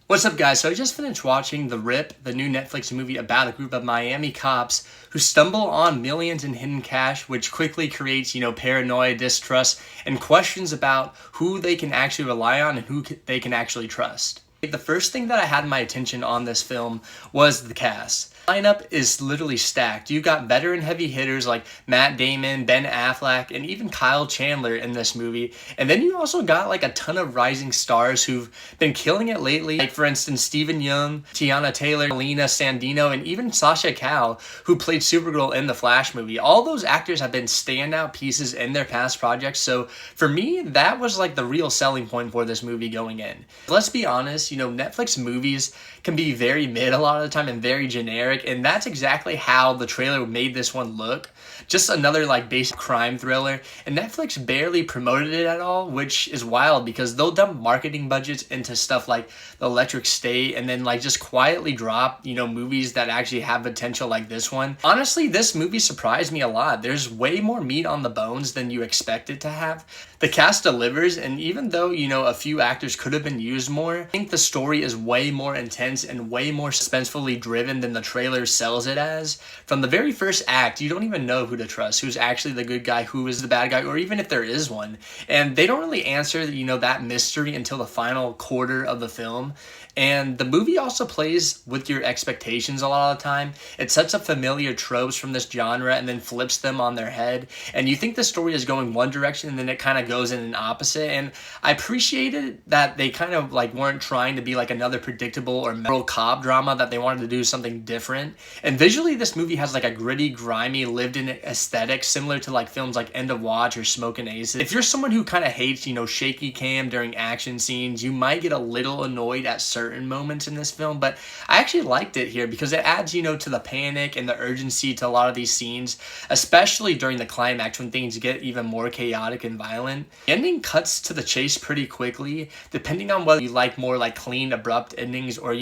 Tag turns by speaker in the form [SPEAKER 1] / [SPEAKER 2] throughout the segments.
[SPEAKER 1] What's up, guys? So I just finished watching The Rip, the new Netflix movie about a group of Miami cops who stumble on millions in hidden cash, which quickly creates, paranoia, distrust, and questions about who they can actually rely on and who they can actually trust. The first thing that I had my attention on this film was the cast. The lineup is literally stacked. You got veteran heavy hitters like Matt Damon, Ben Affleck, and even Kyle Chandler in this movie. And then you also got like a ton of rising stars who've been killing it lately. Like for instance, Stephen Yeun, Tiana Taylor, Lena Sandino, and even Sasha Calle, who played Supergirl in the Flash movie. All those actors have been standout pieces in their past projects. So for me, that was like the real selling point for this movie going in. Let's be honest, Netflix movies can be very mid a lot of the time and very generic, and that's exactly how the trailer made this one look. Just another like basic crime thriller, and Netflix barely promoted it at all, which is wild because they'll dump marketing budgets into stuff like The Electric State and then like just quietly drop, movies that actually have potential like this one. Honestly, this movie surprised me a lot. There's way more meat on the bones than you expect it to have. The cast delivers, and even though, a few actors could have been used more, I think the story is way more intense and way more suspensefully driven than the trailer sells it as. From the very first act, you don't even know who to trust, who's actually the good guy, who is the bad guy, or even if there is one. And they don't really answer, that mystery until the final quarter of the film. And the movie also plays with your expectations a lot of the time. It sets up familiar tropes from this genre and then flips them on their head. And you think the story is going one direction and then it kind of goes in an opposite. And I appreciated that they kind of like weren't trying to be like another predictable or moral cop drama, that they wanted to do something different. And visually, this movie has like a gritty, grimy, lived-in aesthetic similar to like films like End of Watch or Smokin' Aces. If you're someone who kind of hates, shaky cam during action scenes, you might get a little annoyed at certain moments in this film, but I actually liked it here because it adds, to the panic and the urgency to a lot of these scenes, especially during the climax when things get even more chaotic and violent. The ending cuts to the chase pretty quickly, depending on whether you like more like clean, abrupt endings or,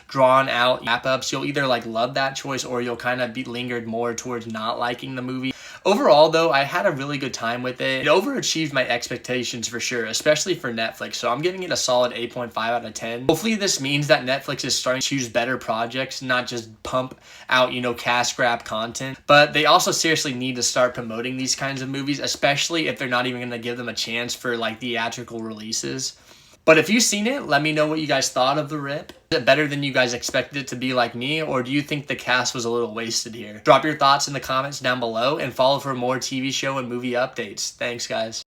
[SPEAKER 1] drawn out wrap-ups. You'll either like love that choice or you'll kind of be lingered more towards not liking the movie. Overall, though, I had a really good time with it. It overachieved my expectations for sure, especially for Netflix, so I'm giving it a solid 8.5 out of 10. Hopefully this means that Netflix is starting to choose better projects, not just pump out, cash grab content. But they also seriously need to start promoting these kinds of movies, especially if they're not even going to give them a chance for like theatrical releases. But if you've seen it, let me know what you guys thought of The Rip. Is it better than you guys expected it to be like me, or do you think the cast was a little wasted here? Drop your thoughts in the comments down below and follow for more TV show and movie updates. Thanks, guys.